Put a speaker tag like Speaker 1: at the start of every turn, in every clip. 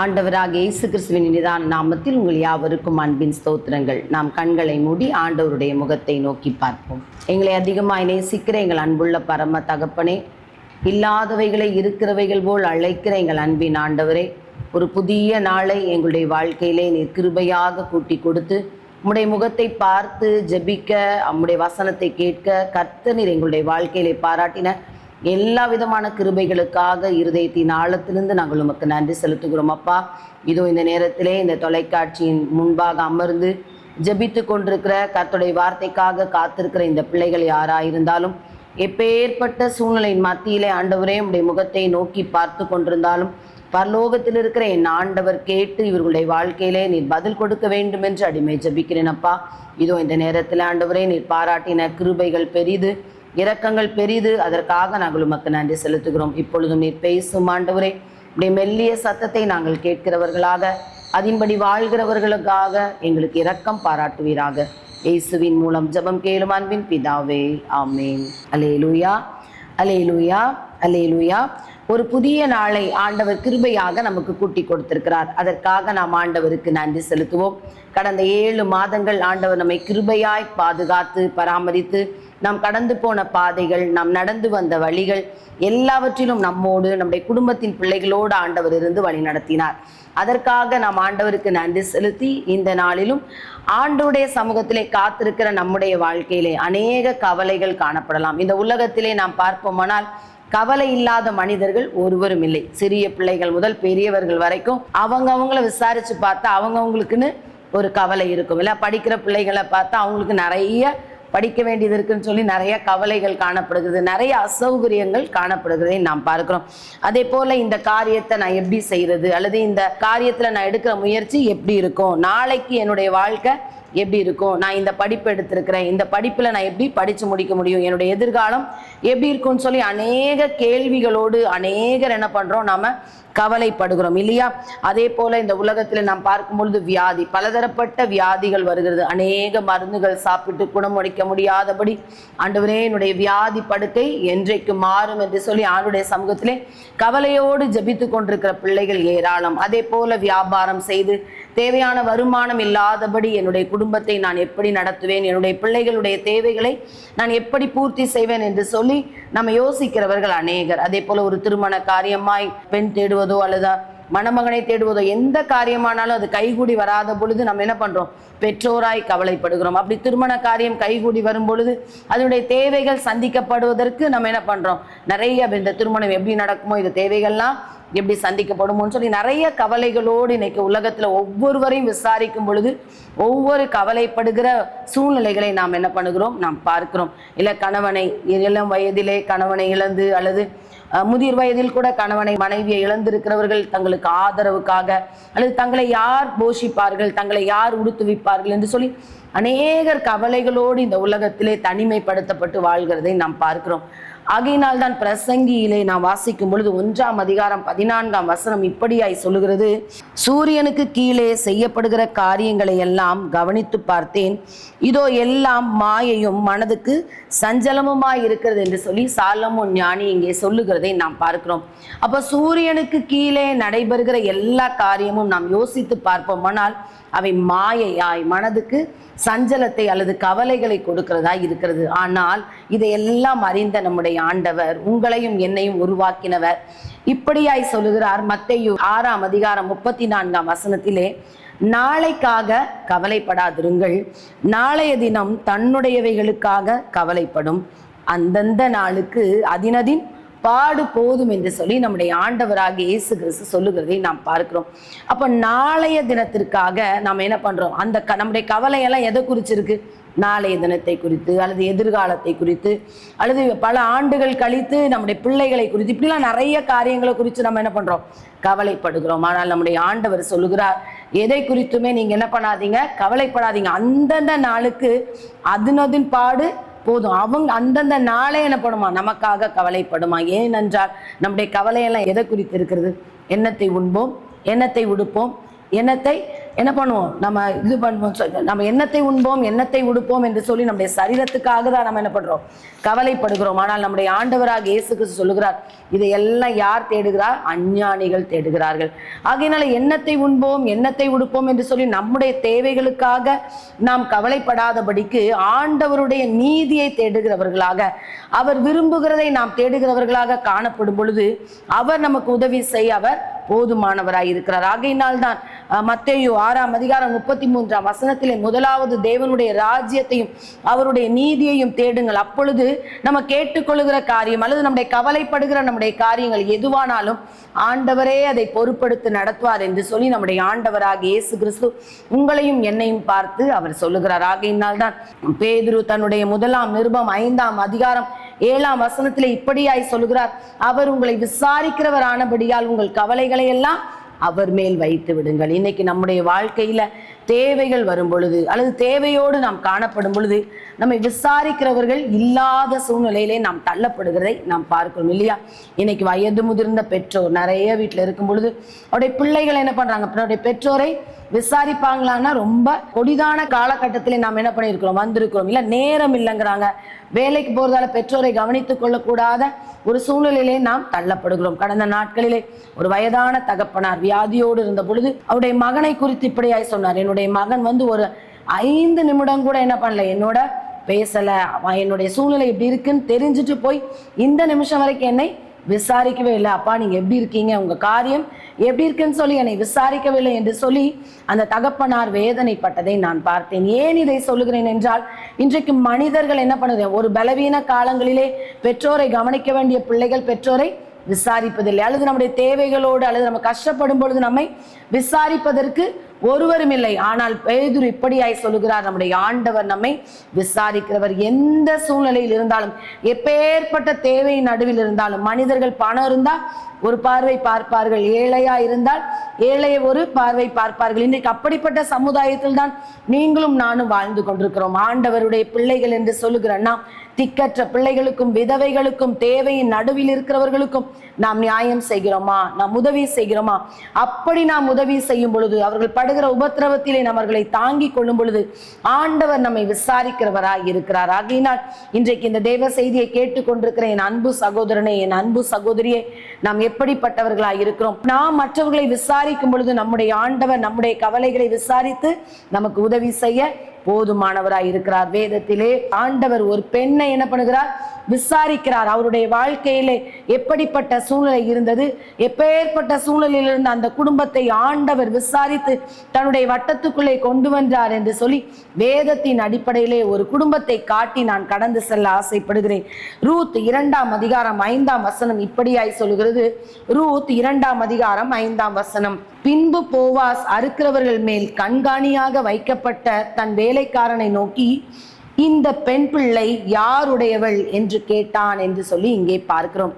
Speaker 1: ஆண்டவராகிய இயேசு கிறிஸ்துவின் நிதான நாமத்தில் உங்கள் யாவருக்கும் அன்பின் ஸ்தோத்திரங்கள். நாம் கண்களை மூடி ஆண்டவருடைய முகத்தை நோக்கி பார்ப்போம். எங்களை அதிகமாய் நேசிக்கிற எங்கள் அன்புள்ள பரம தகப்பனே, இல்லாதவைகளை இருக்கிறவைகள் போல் அழைக்கிற எங்கள் அன்பின் ஆண்டவரே, ஒரு புதிய நாளை எங்களுடைய வாழ்க்கையிலே நீர் கிருபையாக கூட்டி கொடுத்து உம்முடைய முகத்தை பார்த்து ஜெபிக்க, உம்முடைய வசனத்தை கேட்க கர்த்தர் நீர் எங்களுடைய வாழ்க்கையிலே பாராட்டின எல்லா விதமான கிருபைகளுக்காக இருதயத்தின் ஆழத்திலிருந்து நாங்கள் உமக்கு நன்றி செலுத்துகிறோம். அப்பா, இதோ இந்த நேரத்திலே இந்த தொலைக்காட்சியின் முன்பாக அமர்ந்து ஜெபித்து கொண்டிருக்கிற கர்த்தருடைய வார்த்தைக்காக காத்திருக்கிற இந்த பிள்ளைகள் யாராயிருந்தாலும், எப்பேற்பட்ட சூழ்நிலையின் மத்தியிலே ஆண்டவரே உம்முடைய முகத்தை நோக்கி பார்த்து கொண்டிருந்தாலும், பரலோகத்தில் இருக்கிற என் ஆண்டவர் கேட்டு இவர்களுடைய வாழ்க்கையிலே நீர் பதில் கொடுக்க வேண்டும் என்று அடிமை ஜெபிக்கிறேன். அப்பா, இதோ இந்த நேரத்தில் ஆண்டவரே நீர் பாராட்டின கிருபைகள் பெரிது, இரக்கங்கள் பெரிது. அதற்காக நாங்கள் உமக்கு நன்றி செலுத்துகிறோம். இப்பொழுதும் நீர் பேசும் ஆண்டவரே, உடைய மெல்லிய சத்தத்தை நாங்கள் கேட்கிறவர்களாக, அதின்படி வாழ்கிறவர்களுக்காக எங்களுக்கு இரக்கம் பாராட்டுவீராக. இயேசுவின் மூலம் ஜெபம் கேளும் அன்பின் பிதாவே, ஆமென். அல்லேலூயா, அல்லேலூயா, அல்லேலூயா. ஒரு புதிய நாளை ஆண்டவர் கிருபையாக நமக்கு கூட்டி கொடுத்திருக்கிறார். அதற்காக நாம் ஆண்டவருக்கு நன்றி செலுத்துவோம். கடந்த 7 மாதங்கள் ஆண்டவர் நம்மை கிருபையாய் பாதுகாத்து பராமரித்து, நாம் கடந்து போன பாதைகள், நாம் நடந்து வந்த வழிகள் எல்லாவற்றிலும் நம்மோடு, நம்முடைய குடும்பத்தின் பிள்ளைகளோடு ஆண்டவர் இருந்து வழி நடத்தினார். அதற்காக நாம் ஆண்டவருக்கு நன்றி செலுத்தி, இந்த நாளிலும் ஆண்டவருடைய சமூகத்திலே காத்திருக்கிற நம்முடைய வாழ்க்கையிலே அநேக கவலைகள் காணப்படலாம். இந்த உலகத்திலே நாம் பார்ப்போமானால் கவலை இல்லாத மனிதர்கள் ஒருவரும் இல்லை. சிறிய பிள்ளைகள் முதல் பெரியவர்கள் வரைக்கும் அவங்கள விசாரிச்சு பார்த்தா அவங்களுக்குன்னு ஒரு கவலை இருக்கும். இல்லை, படிக்கிற பிள்ளைகளை பார்த்தா அவங்களுக்கு நிறைய படிக்க வேண்டியது இருக்குன்னு சொல்லி நிறைய கவலைகள் காணப்படுகிறது, நிறைய அசௌகரியங்கள் காணப்படுகிறதை நாம் பார்க்கிறோம். அதே போல இந்த காரியத்தை நான் எப்படி செய்யறது, அல்லது இந்த காரியத்துல நான் எடுக்கிற முயற்சி எப்படி இருக்கும், நாளைக்கு என்னுடைய வாழ்க்கை எப்படி இருக்கும், நான் இந்த படிப்பு எடுத்திருக்கிறேன், இந்த படிப்புல நான் எப்படி படிச்சு முடிக்க முடியும், என்னுடைய எதிர்காலம் எப்படி இருக்கும்னு சொல்லி அநேக கேள்விகளோடு அநேகர் என்ன பண்றோம், நாம கவலைப்படுகிறோம் இல்லையா? அதே போல இந்த உலகத்துல நாம் பார்க்கும் பொழுது வியாதி, பலதரப்பட்ட வியாதிகள் வருகிறது. அநேக மருந்துகள் சாப்பிட்டு குணமளிக்க முடியாதபடி ஆண்டவரே என்னுடைய வியாதி படுக்கை என்றைக்கு மாறும் என்று சொல்லி ஆண்டுடைய சமூகத்திலே கவலையோடு ஜெபித்து கொண்டிருக்கிற பிள்ளைகள் ஏராளம். அதே போல வியாபாரம் செய்து தேவையான வருமானம் இல்லாதபடி என்னுடைய குடும்பத்தை நான் எப்படி நடத்துவேன், என்னுடைய பிள்ளைகளுடைய தேவைகளை நான் எப்படி பூர்த்தி செய்வேன் என்று சொல்லி நம்ம யோசிக்கிறவர்கள் அநேகர். அதே போல ஒரு திருமண காரியமாய் பெண் தேடுவதோ அல்லது மணமகனை தேடுவதோ, எந்த காரியமானாலும் அது கைகூடி வராத பொழுது நம்ம என்ன பண்றோம், பெற்றோராய் கவலைப்படுகிறோம். அப்படி திருமண காரியம் கைகூடி வரும் பொழுது அதனுடைய தேவைகள் சந்திக்கப்படுவதற்கு நம்ம என்ன பண்றோம், நிறைய இந்த திருமணம் எப்படி நடக்குமோ, இந்த தேவைகள்லாம் எப்படி சந்திக்கப்படுமோன்னு சொல்லி நிறைய கவலைகளோடு இன்னைக்கு உலகத்துல ஒவ்வொருவரையும் விசாரிக்கும் பொழுது ஒவ்வொரு கவலைப்படுகிற சூழ்நிலைகளை நாம் என்ன பண்ணுகிறோம், நாம் பார்க்கிறோம். இல்லை, கணவனை இளம் வயதிலே கணவனை இழந்து, அல்லது முதிர் வயதில் கூட கணவனை மனைவியை இழந்திருக்கிறவர்கள் தங்களுக்கு ஆதரவுக்காக, அல்லது தங்களை யார் போஷிப்பார்கள், தங்களை யார் உடுத்துவிப்பார்கள் என்று சொல்லி அநேகர் கவலைகளோடு இந்த உலகத்திலே தனிமைப்படுத்தப்பட்டு வாழ்கிறதை நாம் பார்க்கிறோம். ஆகையினால் தான் பிரசங்கியிலே நாம் வாசிக்கும் பொழுது 1ஆம் அதிகாரம் 14ஆம் வசனம் இப்படியாய் சொல்லுகிறது, சூரியனுக்கு கீழே செய்யப்படுகிற காரியங்களை எல்லாம் கவனித்து பார்த்தேன், இதோ எல்லாம் மாயையும் மனதுக்கு சஞ்சலமுமாய் இருக்கிறது என்று சொல்லி சாலமோன் ஞானி இங்கே சொல்லுகிறதை நாம் பார்க்கிறோம். அப்ப சூரியனுக்கு கீழே நடைபெறுகிற எல்லா காரியமும் நாம் யோசித்து பார்ப்போமானால் அவை மாயையாய் மனதுக்கு சஞ்சலத்தை அல்லது கவலைகளை கொடுக்கிறதாய் இருக்கிறது. ஆனால் இதையெல்லாம் அறிந்த நம்முடைய ஆண்டவர், உங்களையும் என்னையும் உருவாக்கினவர், இப்படியாய் சொல்லுகிறார். மத்தேயு 6ஆம் அதிகாரம் 34ஆம் வசனத்திலே, நாளைக்காக கவலைப்படாதிருங்கள், நாளைய தினம் தன்னுடையவைகளுக்காக கவலைப்படும், அந்தந்த நாளுக்கு அதினதின் பாடு போதும் என்று சொல்லி நம்முடைய ஆண்டவராகிய இயேசு கிறிஸ்து சொல்லுகிறதை நாம் பார்க்கிறோம். அப்ப நாளைய தினத்திற்காக நாம் என்ன பண்றோம், அந்த நம்முடைய கவலையெல்லாம் எதை குறிச்சிருக்கு, நாளைய தினத்தை குறித்து, அல்லது எதிர்காலத்தை குறித்து, அல்லது பல ஆண்டுகள் கழித்து நம்முடைய பிள்ளைகளை குறித்து, இப்படிலாம் நிறைய காரியங்களை குறித்து நம்ம என்ன பண்றோம், கவலைப்படுகிறோம். ஆனால் நம்முடைய ஆண்டவர் சொல்லுகிறார், எதை குறித்துமே நீங்க என்ன பண்ணாதீங்க, கவலைப்படாதீங்க, அந்தந்த நாளுக்கு அதினதின் பாடு போதும். அந்தந்த நாளே எனப்படுமா, நமக்காக கவலைப்படுமா. ஏனென்றால் நம்முடைய கவலையெல்லாம் எதை குறித்து இருக்கிறது, எண்ணத்தை உண்போம், எண்ணத்தை உடுப்போம், எண்ணத்தை என்ன பண்ணுவோம், நம்ம இது பண்ணுவோம், நம்ம எண்ணத்தை உண்போம் எண்ணத்தை உடுப்போம் என்று சொல்லி நம்முடைய சரீரத்துக்காக தான் நம்ம என்ன பண்றோம், கவலைப்படுகிறோம். ஆனால் நம்முடைய ஆண்டவராக இயேசு கிறிஸ்து சொல்லுகிறார், இதையெல்லாம் யார் தேடுகிறார்? அஞ்ஞானிகள் தேடுகிறார்கள். ஆகையினால எண்ணத்தை உண்போம் எண்ணத்தை உடுப்போம் என்று சொல்லி நம்முடைய தேவைகளுக்காக நாம் கவலைப்படாதபடிக்கு ஆண்டவருடைய நீதியை தேடுகிறவர்களாக, அவர் விரும்புகிறதை நாம் தேடுகிறவர்களாக காணப்படும் பொழுது அவர் நமக்கு உதவி செய்ய அவர் போதுமானவராய் இருக்கிறார். ஆகையினால் தான் மத்தேயு 6:33 முதலாவது தேவனுடைய ராஜ்யத்தையும் அவருடைய நீதியையும் தேடுங்கள், அப்பொழுது நம்ம கேட்டுக்கொள்ளுகிற காரியம் அல்லது நம்முடைய கவலைப்படுகிற நம்முடைய காரியங்கள் எதுவானாலும் ஆண்டவரே அதை பொறுப்படுத்தி நடத்துவார் என்று சொல்லி நம்முடைய ஆண்டவராக இயேசு கிறிஸ்து உங்களையும் என்னையும் பார்த்து அவர் சொல்லுகிறார். ஆகையினால் தான் பேதுரு தன்னுடைய முதலாம் நிருபம் 5:7 இப்படியாய் சொல்லுகிறார், அவர் உங்களை விசாரிக்கிறவர் ஆனபடியால் உங்கள் கவலைகளை எல்லாம் அவர் மேல் வைத்து விடுங்கள். இன்னைக்கு நம்முடைய வாழ்க்கையில தேவைகள் வரும் பொழுது அல்லது தேவையோடு நாம் காணப்படும் பொழுது நம்மை விசாரிக்கிறவர்கள் இல்லாத சூழ்நிலையிலே நாம் தள்ளப்படுகிறதை நாம் பார்க்கிறோம் இல்லையா? இன்னைக்கு வயது முதிர்ந்த பெற்றோர் நிறைய வீட்டில் இருக்கும் பொழுது அவருடைய பிள்ளைகள் என்ன பண்றாங்க, அவருடைய பெற்றோரை விசாரிப்பாங்களான்னா ரொம்ப கொடிதான காலகட்டத்திலே நாம் என்ன பண்ணியிருக்கிறோம், வந்திருக்கிறோம். இல்லை நேரம் இல்லைங்கிறாங்க, வேலைக்கு போறதால பெற்றோரை கவனித்துக் கொள்ளக்கூடாத ஒரு சூழ்நிலையிலே நாம் தள்ளப்படுகிறோம். கடந்த நாட்களிலே ஒரு வயதான தகப்பனார் வியாதியோடு இருந்த பொழுது அவருடைய மகனை குறித்து இப்படியாய் சொன்னார், என்னுடைய மகன் ஒரு 5 நிமிடம் கூட என்ன பண்ணல, என்னோட பேசல, என்னுடைய சூழ்நிலை இப்படி இருக்குன்னு தெரிஞ்சுட்டு போய் இந்த நிமிஷம் வரைக்கும் என்னை விசாரிக்கவே இல்லை. அப்பா நீங்க எப்படி இருக்கீங்க, உங்க காரியம் எப்படி இருக்குன்னு சொல்லி என்னை விசாரிக்கவில்லை என்று சொல்லி அந்த தகப்பனார் வேதனைப்பட்டதை நான் பார்த்தேன். ஏன் இதை சொல்லுகிறேன் என்றால், இன்றைக்கு மனிதர்கள் என்ன பண்ணுது, ஒரு பலவீன காலங்களிலே பெற்றோரை கவனிக்க வேண்டிய பிள்ளைகள் பெற்றோரை விசாரிப்பதில்லை, அல்லது நம்முடைய தேவைகளோடு அல்லது நம்ம கஷ்டப்படும் பொழுது நம்மை விசாரிப்பதற்கு ஒருவரும் இல்லை. ஆனால் பேதுரு இப்படியாய் சொல்லுகிறார், நம்முடைய ஆண்டவர் நம்மை விசாரிக்கிறவர். எந்த சூழ்நிலையில் இருந்தாலும், எப்பேற்பட்ட தேவையின் நடுவில் இருந்தாலும், மனிதர்கள் பணம் இருந்தால் ஒரு பார்வை பார்ப்பார்கள், ஏழையா இருந்தால் ஏழையை ஒரு பார்வை பார்ப்பார்கள். இன்றைக்கு அப்படிப்பட்ட சமுதாயத்தில் தான் நீங்களும் நானும் வாழ்ந்து கொண்டிருக்கிறோம். ஆண்டவருடைய பிள்ளைகள் என்று சொல்லுகிற நாம் திக்கற்ற பிள்ளைகளுக்கும் விதவைகளுக்கும் தேவையின் நடுவில் இருக்கிறவர்களுக்கும் நாம் நியாயம் செய்கிறோமா, நாம் உதவி செய்கிறோமா? அப்படி நாம் உதவி செய்யும் பொழுது, அவர்கள் படுகிற உபத்திரவத்திலே அவர்களை தாங்கி கொள்ளும் பொழுது ஆண்டவர் நம்மை விசாரிக்கிறவராய் இருக்கிறார். ஆகையினால் இன்றைக்கு இந்த தேவ செய்தியை கேட்டுக்கொண்டிருக்கிற என் அன்பு சகோதரனே, என் அன்பு சகோதரியே, நாம் எப்படிப்பட்டவர்களாய் இருக்கிறோம்? நாம் மற்றவர்களை விசாரிக்கும் பொழுது நம்முடைய ஆண்டவர் நம்முடைய கவலைகளை விசாரித்து நமக்கு உதவி செய்ய போதுமானவராய் இருக்கிறார். வேதத்திலே ஆண்டவர் ஒரு பெண்ணை என்ன பண்ணுகிறார், விசாரிக்கிறார். அவருடைய வாழ்க்கையிலே எப்படிப்பட்ட சூழ்நிலை இருந்தது, எப்பேற்பட்ட சூழ்நிலையில் இருந்த அந்த குடும்பத்தை ஆண்டவர் விசாரித்து தன்னுடைய வட்டத்துக்குள்ளே கொண்டு வந்தார் என்று சொல்லி வேதத்தின் அடிப்படையிலே ஒரு குடும்பத்தை காட்டி நான் கடந்து செல்ல ஆசைப்படுகிறேன். ரூத் 2:5 இப்படியாய் சொல்லுகிறது. ரூத் 2:5 பின்பு போவாஸ் அறுக்கிறவர்கள் மேல் கண்காணியாக வைக்கப்பட்ட தன் வேலைக்காரனை நோக்கி, இந்த பெண் பிள்ளை யாருடையவள் என்று கேட்டான் என்று சொல்லி இங்கே பார்க்கிறோம்.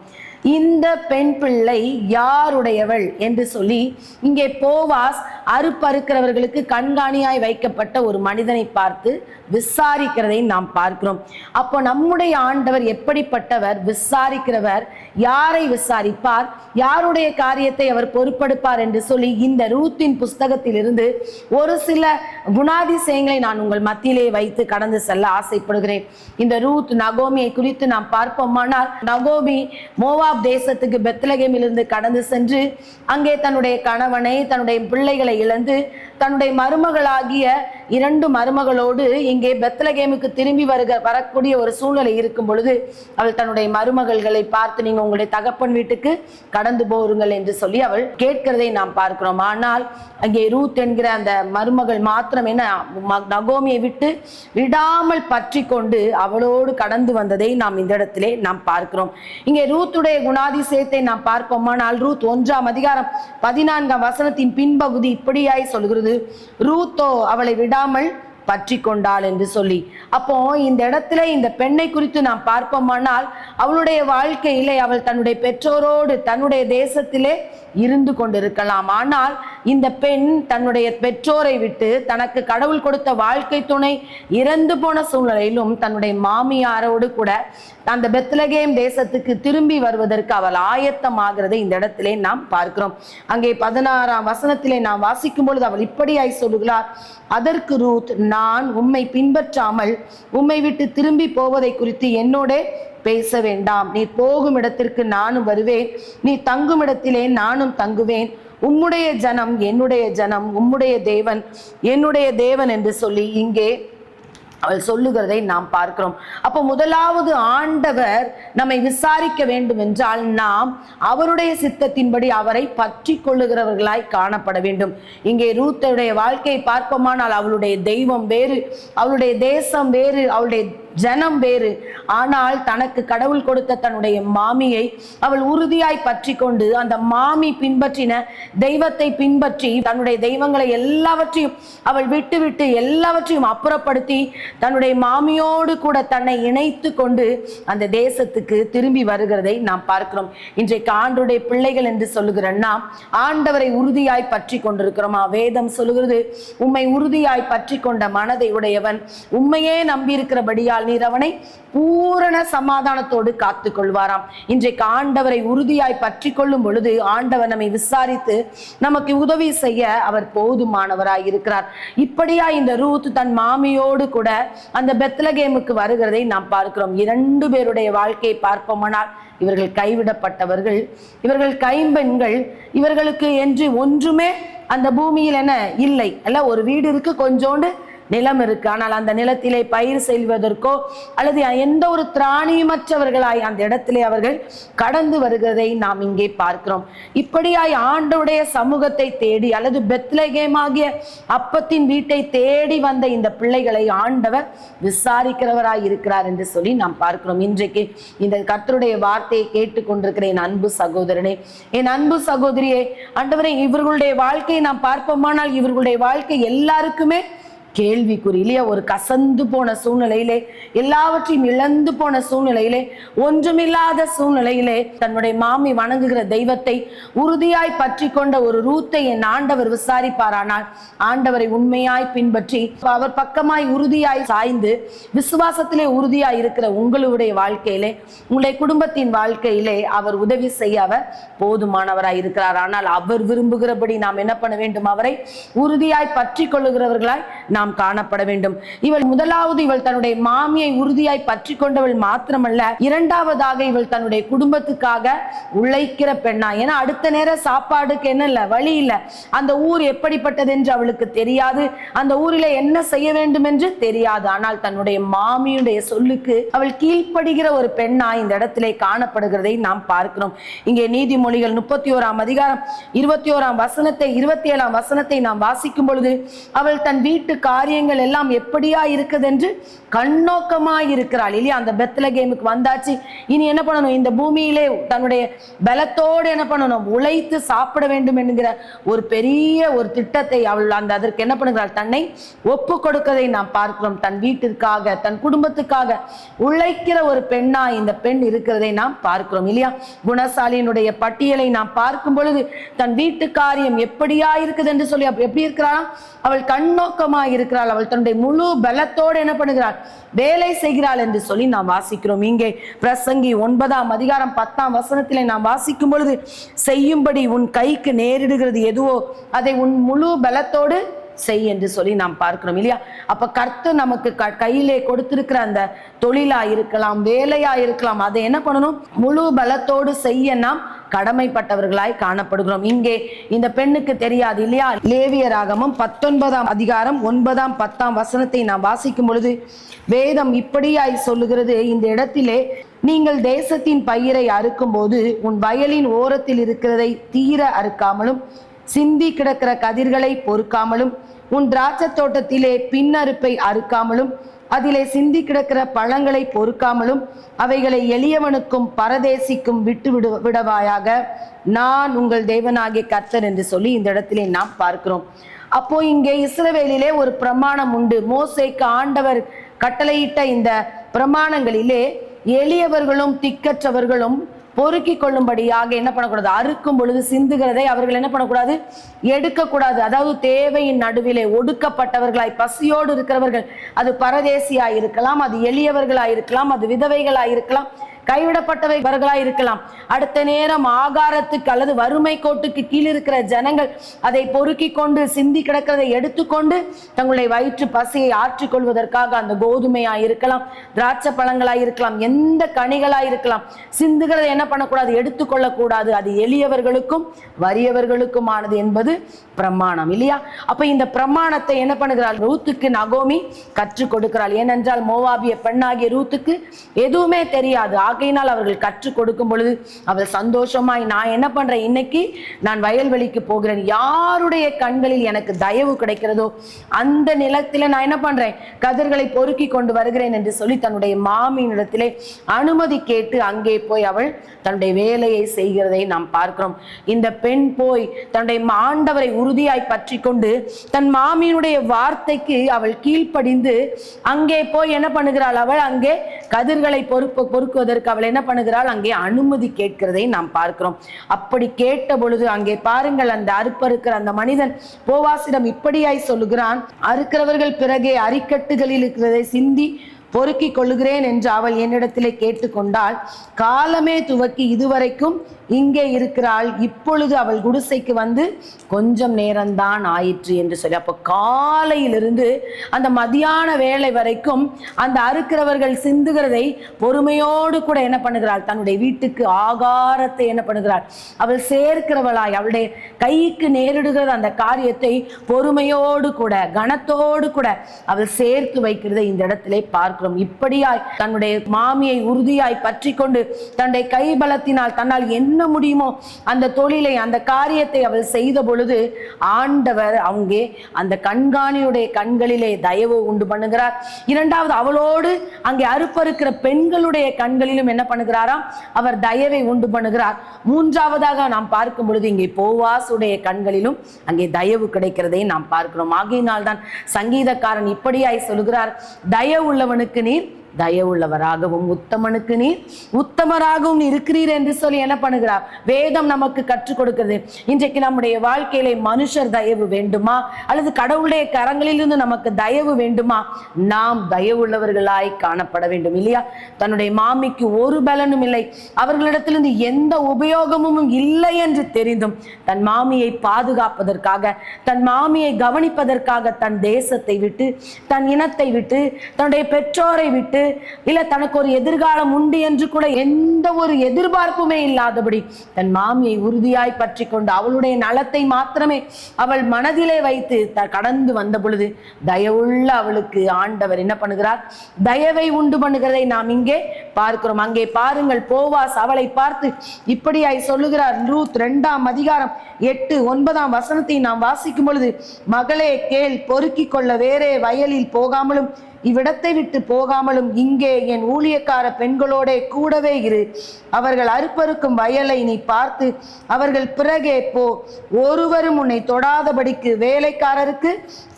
Speaker 1: இந்த பெண் பிள்ளை யாருடையவள் என்று சொல்லி இங்கே போவாஸ் அறுப்பறுக்கிறவர்களுக்கு கண்காணியாய் வைக்கப்பட்ட ஒரு மனிதனை பார்த்து விசாரிக்கிறதை நாம் பார்க்கிறோம். அப்போ நம்முடைய ஆண்டவர் எப்படிப்பட்டவர்? விசாரிக்கிறவர். யாரை விசாரிப்பார், யாருடைய காரியத்தை அவர் பொறுப்பெடுப்பார் என்று சொல்லி இந்த ரூத்தின் புஸ்தகத்தில் இருந்து ஒரு சில குணாதிசயங்களை நான் உங்கள் மத்தியிலே வைத்து கடந்து செல்ல ஆசைப்படுகிறேன். இந்த ரூத் நகோமியை குறித்து நாம் பார்ப்போமானால், நகோமி மோவாப் தேசத்துக்கு பெத்லகேமிலிருந்து கடந்து சென்று அங்கே தன்னுடைய கணவனை தன்னுடைய பிள்ளைகளை இழந்து தன்னுடைய மருமகளாகிய 2 மருமகளோடு இங்கே பெத்லகேமுக்கு திரும்பி வரக்கூடிய ஒரு சூழ்நிலை இருக்கும் பொழுது அவள் தன்னுடைய மருமகள்களை பார்த்து, நீங்க உங்களுடைய தகப்பன் வீட்டுக்கு கடந்து போருங்கள் என்று சொல்லி அவள் கேட்கிறதை நாம் பார்க்கிறோம். ஆனால் அங்கே ரூத் என்கிற அந்த மருமகள் மாத்திரம் என்ன, நகோமியை விட்டு விடாமல் பற்றி கொண்டு அவளோடு கடந்து வந்ததை நாம் இந்த இடத்திலே நாம் பார்க்கிறோம். இங்கே ரூத்துடைய குணாதிசயத்தை நாம் பார்ப்போமானால், ரூத் 1:14 பின்பகுதி இப்படியாய் சொல்கிறது. ரூத்தோ அவளை விடாமல் பற்றி கொண்டாள் என்று சொல்லி. அப்போ இந்த இடத்துல இந்த பெண்ணை குறித்து நாம் பார்ப்போமானால் அவளுடைய வாழ்க்கையிலே அவள் தன்னுடைய பெற்றோரோடு தன்னுடைய தேசத்திலே இருந்து கொண்டிருக்கலாம். ஆனால் இந்த பெண் தன்னுடைய பெற்றோரை விட்டு தனக்கு கடவுள் கொடுத்த வாழ்க்கை துணை இறந்து போன சூழ்நிலையிலும் தன்னுடைய மாமியாரோடு கூட அந்த பெத்லகேம் தேசத்துக்கு திரும்பி வருவதற்கு அவள் ஆயத்தமாகிறதை இந்த இடத்திலே நாம் பார்க்கிறோம். அங்கே 16ஆம் வசனத்திலே நாம் வாசிக்கும் பொழுது அவள் இப்படியாய் சொல்லுகிறார், அதற்கு ரூத், நான் உம்மை பின்பற்றாமல் உம்மை விட்டு திரும்பி போவதை குறித்து என்னோட பேச வேண்டாம். நீ போகும் இடத்திற்கு நானும் வருவேன், நீ தங்கும் இடத்திலே நானும் தங்குவேன். உம்முடைய ஜனம் என்னுடைய ஜனம், உம்முடைய தேவன் என்னுடைய தேவன் என்று சொல்லி இங்கே அவள் சொல்லுகிறதை நாம் பார்க்கிறோம். அப்போ முதலாவது ஆண்டவர் நம்மை விசாரிக்க வேண்டும் என்றால் நாம் அவருடைய சித்தத்தின்படி அவரை பற்றி கொள்ளுகிறவர்களாய் காணப்பட வேண்டும். இங்கே ரூத்துடைய வாழ்க்கையை பார்ப்போமானால் அவளுடைய தெய்வம் வேறு, அவளுடைய தேசம் வேறு, அவளுடைய ஜனம் வேறு. ஆனால் தனக்கு கடவுள் கொடுத்த தன்னுடைய மாமியை அவள் உறுதியாய் பற்றி கொண்டு அந்த மாமி பின்பற்றின தெய்வத்தை பின்பற்றி தன்னுடைய தெய்வங்களை எல்லாவற்றையும் அவள் விட்டு எல்லாவற்றையும் அப்புறப்படுத்தி தன்னுடைய மாமியோடு கூட தன்னை இணைத்து கொண்டு அந்த தேசத்துக்கு திரும்பி வருகிறதை நாம் பார்க்கிறோம். இன்றைக்கு ஆண்டவருடைய பிள்ளைகள் என்று சொல்லுகிற நாம் ஆண்டவரை உறுதியாய் பற்றி கொண்டிருக்கிறோமா? வேதம் சொல்லுகிறது, உம்மை உறுதியாய் பற்றி கொண்ட மனதை உடையவன் உண்மையே நம்பியிருக்கிறபடியால் நீர் அவனை பூரண சமாதானத்தோடு காத்து கொள்வாராம். இன்றைக்கு ஆண்டவரை உறுதியாய் பற்றி கொள்ளும் பொழுது ஆண்டவர் நம்மை விசாரித்து நமக்கு உதவி செய்ய அவர் போதுமானவராய் இருக்கிறார். இப்படியா இந்த ரூத் தன் மாமியோடு கூட அந்த பெத்லகேமுக்கு வருகிறதை நாம் பார்க்கிறோம். 2 பேருடைய வாழ்க்கையை பார்ப்போமானால் இவர்கள் கைவிடப்பட்டவர்கள், இவர்கள் கைம்பெண்கள், இவர்களுக்கு என்று ஒன்றுமே அந்த பூமியில் என்ன இல்லை. அல்ல, ஒரு வீடு இருக்கு, கொஞ்சோண்டு நிலம் இருக்கு, ஆனால் அந்த நிலத்திலே பயிர் செய்வதற்கோ அல்லது எந்த ஒரு திராணியமற்றவர்களாய் அந்த இடத்திலே அவர்கள் கடந்து வருகிறதை நாம் இங்கே பார்க்கிறோம். இப்படியாய் ஆண்டவருடைய சமூகத்தை தேடி அல்லது பெத்லகேமாகிய அப்பத்தின் வீட்டை தேடி வந்த இந்த பிள்ளைகளை ஆண்டவர் விசாரிக்கிறவராய் இருக்கிறார் என்று சொல்லி நாம் பார்க்கிறோம். இன்றைக்கு இந்த கர்த்தருடைய வார்த்தையை கேட்டுக்கொண்டிருக்கிற என் அன்பு சகோதரனே, என் அன்பு சகோதரியே, ஆண்டவரே, இவர்களுடைய வாழ்க்கையை நாம் பார்ப்போமானால் இவர்களுடைய வாழ்க்கை எல்லாருக்குமே கேள்விக்குறி இல்லையா? ஒரு கசந்து போன சூழ்நிலையிலே, எல்லாவற்றையும் இழந்து போன சூழ்நிலையிலே, ஒன்றுமில்லாத சூழ்நிலையிலே தன்னுடைய மாமி வணங்குகிற தெய்வத்தை உறுதியாய் பற்றி கொண்ட ஒரு ரூத்தை என் ஆண்டவர் விசாரிப்பாரானால் ஆண்டவரை உண்மையாய் பின்பற்றி அவர் பக்கமாய் உறுதியாய் சாய்ந்து விசுவாசத்திலே உறுதியாய் இருக்கிற உங்களுடைய வாழ்க்கையிலே, உங்களுடைய குடும்பத்தின் வாழ்க்கையிலே அவர் உதவி செய்ய அவர் போதுமானவராய் இருக்கிறார். ஆனால் அவர் விரும்புகிறபடி நாம் என்ன பண்ண வேண்டும்? அவரை உறுதியாய் பற்றி கொள்ளுகிறவர்களாய் நாம் காணப்பட வேண்டும். இவள் முதலாவது இவள் தன்னுடைய மாமியை உறுதியாய் பற்றி கொண்டவள் மாத்திரமல்ல, இரண்டாவதாக இவள் தன்னுடைய குடும்பத்துக்காக உழைக்கிற பெண்ணா. ஏன்னா அடுத்த நேரம் சாப்பாடுக்கு என்ன இல்ல, வழி இல்ல. அந்த ஊர் எப்படிப்பட்டது என்று அவளுக்கு தெரியாது, அந்த ஊரில என்ன செய்ய வேண்டும் என்று தெரியாது. ஆனால் தன்னுடைய மாமியுடைய சொல்லுக்கு அவள் கீழ்ப்படுகிற ஒரு பெண்ணா இந்த இடத்திலே காணப்படுகிறதை நாம் பார்க்கிறோம். இங்கே நீதிமொழிகள் 31ஆம் அதிகாரம் 21ஆம் வசனத்தை 27ஆம் வசனத்தை நாம் வாசிக்கும் பொழுது அவள் தன் வீட்டு காரியங்கள் எல்லாம் எப்படியா இருக்குது என்று கண்ணோக்கமாய் இருக்கிறாள் இல்லையா? அந்த பெத்லகேமுக்கு வந்தாச்சு, இனி என்ன பண்ணணும்? இந்த பூமியிலே தன்னுடைய பலத்தோடு என்ன பண்ணணும்? உழைத்து சாப்பிட வேண்டும் என்கிற ஒரு பெரிய ஒரு திட்டத்தை அவள் அதற்கு என்ன பண்ணுகிறாள்? தன்னை ஒப்பு கொடுக்கதை நாம் பார்க்கிறோம். தன் வீட்டிற்காக தன் குடும்பத்துக்காக உழைக்கிற ஒரு பெண்ணா இந்த பெண் இருக்கிறதை நாம் பார்க்கிறோம் இல்லையா? குணசாலியினுடைய பட்டியலை நாம் பார்க்கும் பொழுது தன் வீட்டு காரியம் எப்படியா இருக்குது என்று சொல்லி எப்படி இருக்கிறாள்? அவள் கண்ணோக்கமாய் இருக்கிறாள். அவள் தன்னுடைய முழு பலத்தோடு என்ன பண்ணுகிறாள்? வேலை செய்கிறாள் என்று சொல்லி நாம் வாசிக்கிறோம். இங்கே பிரசங்கி 9ஆம் அதிகாரம் 10ஆம் வசனத்திலே நாம் வாசிக்கும் பொழுது, செய்யும்படி உன் கைக்கு நேரிடுகிறது எதுவோ அதை உன் முழு பலத்தோடு செய் என்று சொல்லி நாம் பார்க்கிறோம் இல்லையா? அப்ப கர்த்தர் நமக்கு கையிலே கொடுத்திருக்கிற அந்த தொழிலா இருக்கலாம், வேலையா இருக்கலாம், அதை என்ன பண்ணணும்? முழு பலத்தோடு செய்ய நாம் கடமைப்பட்டவர்களாய் காணப்படுகிறோம். இங்கே இந்த பெண்ணுக்கு தெரியாது இல்லையா? லேவியராகமம் 19ஆம் அதிகாரம் 9ஆம் 10ஆம் வசனத்தை நாம் வாசிக்கும் பொழுது வேதம் இப்படியாய் சொல்லுகிறது, இந்த இடத்திலே நீங்கள் தேசத்தின் பயிரை அறுக்கும் போது உன் வயலின் ஓரத்தில் இருக்கிறதை தீர அறுக்காமலும் சிந்தி கிடக்கிற கதிர்களை பொறுக்காமலும் உன் திராட்சை தோட்டத்திலே பின்னறுப்பை அறுக்காமலும் அதிலே சிந்தி கிடக்கிற பழங்களை பொறுக்காமலும் அவைகளை எளியவனுக்கும் பரதேசிக்கும் விடவாயாக நான் உங்கள் தேவனாகிய கர்த்தர் என்று சொல்லி இந்த இடத்திலே நாம் பார்க்கிறோம். அப்போ இங்கே இஸ்ரவேலிலே ஒரு பிரமாணம் உண்டு. மோசேக்கு ஆண்டவர் கட்டளையிட்ட இந்த பிரமாணங்களிலே எளியவர்களும் திக்கற்றவர்களும் பொறுக்கி கொள்ளும்படியாக என்ன பண்ணக்கூடாது, அறுக்கும் பொழுது சிந்துகிறதை அவர்கள் என்ன பண்ணக்கூடாது, எடுக்கக்கூடாது. அதாவது தேவையின் நடுவிலே ஒடுக்கப்பட்டவர்களாய் பசியோடு இருக்கிறவர்கள், அது பரதேசியாய் இருக்கலாம், அது எளியவர்களாய் இருக்கலாம், அது விதவைகளாய் இருக்கலாம், கைவிடப்பட்டவர்களாய் இருக்கலாம். அடுத்த நேரம் ஆகாரத்துக்கு அல்லது வறுமை கோட்டுக்கு கீழ் இருக்கிற ஜனங்கள் அதை பொறுக்கி கொண்டு சிந்தி கிடக்கிறதை எடுத்துக்கொண்டு தங்களுடைய வயிற்று பசியை ஆற்றிக் கொள்வதற்காக அந்த கோதுமையாய் இருக்கலாம், திராட்சை பழங்களாய் இருக்கலாம், எந்த கனிகளாய் இருக்கலாம், சிந்துகிறதை என்ன பண்ணக்கூடாது, எடுத்துக்கொள்ளக்கூடாது. அது எளியவர்களுக்கும் வறியவர்களுக்குமானது என்பது பிரமாணம் இல்லையா? அப்ப இந்த பிரமாணத்தை என்ன பண்ணுகிறாள் ரூத்துக்கு நகோமி கற்றுக் கொடுக்கிறாள். ஏனென்றால் மோவாபிய பெண்ணாகிய ரூத்துக்கு எதுவுமே தெரியாது. ஆகையினால் அவர்கள் கற்றுக் கொடுக்கும் பொழுது அவள் சந்தோஷமாய், நான் என்ன பண்றேன், இன்னைக்கு நான் வயல்வெளிக்கு போகிறேன், யாருடைய கண்களில் எனக்கு தயவு கிடைக்கிறதோ அந்த நிலத்தில நான் என்ன பண்றேன், கதிர்களை பொறுக்கி கொண்டு வருகிறேன் என்று சொல்லி தன்னுடைய மாமியினிடத்திலே அனுமதி கேட்டு அங்கே போய் அவள் தன்னுடைய வேலையை செய்கிறதை நாம் பார்க்கிறோம். இந்த பெண் போய் தன்னுடைய ஆண்டவரை உறுதியாய் பற்றி கொண்டு தன் மாமியினுடைய வார்த்தைக்கு அவள் கீழ்ப்படிந்து அங்கே போய் என்ன பண்ணுகிறாள், அவள் அங்கே கதிர்களை பொறுக்குவதற்கு அவள் என்ன பண்ணுகிறாள், அங்கே அனுமதி கேட்கிறதை நாம் பார்க்கிறோம். அப்படி கேட்ட பொழுது அங்கே பாருங்கள், அந்த அறுப்பறுக்கிற அந்த மனிதன் போவாசிடம் இப்படியாய் சொல்லுகிறான், அறுக்கிறவர்கள் பிறகே அரிக்கட்டுகளில் இருக்கிறதை சிந்தி பொறுக்கி கொள்ளுகிறேன் என்று அவள் என்னிடத்திலே கேட்டுக்கொண்டாள். காலமே துவக்கி இதுவரைக்கும் இங்கே இருக்கிறாள், இப்பொழுது அவள் குடிசைக்கு வந்து கொஞ்சம் நேரம்தான் ஆயிற்று என்று சொல்லி. அப்போ காலையிலிருந்து அந்த மதியான வேளை வரைக்கும் அந்த அறுக்கிறவர்கள் சிந்துகிறதை பொறுமையோடு கூட என்ன பண்ணுகிறாள், தன்னுடைய வீட்டுக்கு ஆகாரத்தை என்ன பண்ணுகிறாள், அவள் சேர்க்கிறவளாய் அவளுடைய கைக்கு நேரிடுகிற அந்த காரியத்தை பொறுமையோடு கூட கனத்தோடு கூட அவள் சேர்த்து வைக்கிறதை இந்த இடத்திலே பார்க்கிறோம். இப்படியாய் தன்னுடைய மாமியை உறுதியாய் பற்றி கொண்டு தன்னுடைய கைபலத்தினால் தன்னால் என்ன முடியுமோ அந்த தொழிலை அந்த காரியத்தை அவள் செய்த பொழுது ஆண்டவர் அங்கே அந்த கண்காணியுடைய கண்களிலே தயவு உண்டு பண்ணுகிறார். இரண்டாவது, அவளோடு அங்கே அறுப்பறுக்கிற பெண்களுடைய கண்களிலும் என்ன பண்ணுகிறாராம், அவர் தயவை உண்டு பண்ணுகிறார். மூன்றாவதாக நாம் பார்க்கும் பொழுது இங்கே போவாசுடைய கண்களிலும் அங்கே தயவு கிடைக்கிறதை நாம் பார்க்கிறோம். ஆகையினால் தான் சங்கீதக்காரன் இப்படியாய் சொல்லுகிறார், தயவு உள்ளவனுக்கு நீர் தயவுள்ளவராகவும் உத்தமனுக்கு நீர் உத்தமராகவும் இருக்கிறீர் என்று சொல்லி என்ன பண்ணுகிறார், வேதம் நமக்கு கற்றுக் கொடுக்கிறது. இன்றைக்கு நம்முடைய வாழ்க்கையிலே மனுஷர் தயவு வேண்டுமா அல்லது கடவுளுடைய கரங்களிலிருந்து நமக்கு தயவு வேண்டுமா? நாம் தயவுள்ளவர்களாய் காணப்பட வேண்டும் இல்லையா? தன்னுடைய மாமிக்கு ஒரு பலனும் இல்லை, அவர்களிடத்திலிருந்து எந்த உபயோகமும் இல்லை என்று தெரிந்தும் தன் மாமியை பாதுகாப்பதற்காக, தன் மாமியை கவனிப்பதற்காக தன் தேசத்தை விட்டு, தன் இனத்தை விட்டு, தன்னுடைய பெற்றோரை விட்டு, இல்ல தனக்கு ஒரு எதிர்காலம் உண்டு என்று கூட எந்த ஒரு எதிர்பார்ப்புமே இல்லாதபடி தன் மாமியை உறுதியாய் பற்றி கொண்டு அவளுடைய நலத்தை மாத்திரமே அவள் மனதிலே வைத்து கடந்து வந்த பொழுது தயவுள்ள அவளுக்கு ஆண்டவர் என்ன பண்ணுகிறார், தயவை உண்டு பண்ணுகிறதை நாம் இங்கே பார்க்கிறோம். அங்கே பாருங்கள், போவாஸ் அவளை பார்த்து இப்படியாய் சொல்லுகிறார். ரூத் 2ஆம் அதிகாரம் 8-9 வசனத்தை நாம் வாசிக்கும் பொழுது, மகளே கேள், பொறுக்கி கொள்ள வேறே வயலில் போகாமலும் இவ்விடத்தை விட்டு போகாமலும் இங்கே என் ஊழியக்கார பெண்களோட கூடவே இரு. அவர்கள் அறுப்பறுக்கும் வயலை நீ பார்த்து அவர்கள் பிறகே போ. ஒருவரும் உன்னை தொடாதபடிக்கு வேலைக்காரருக்கு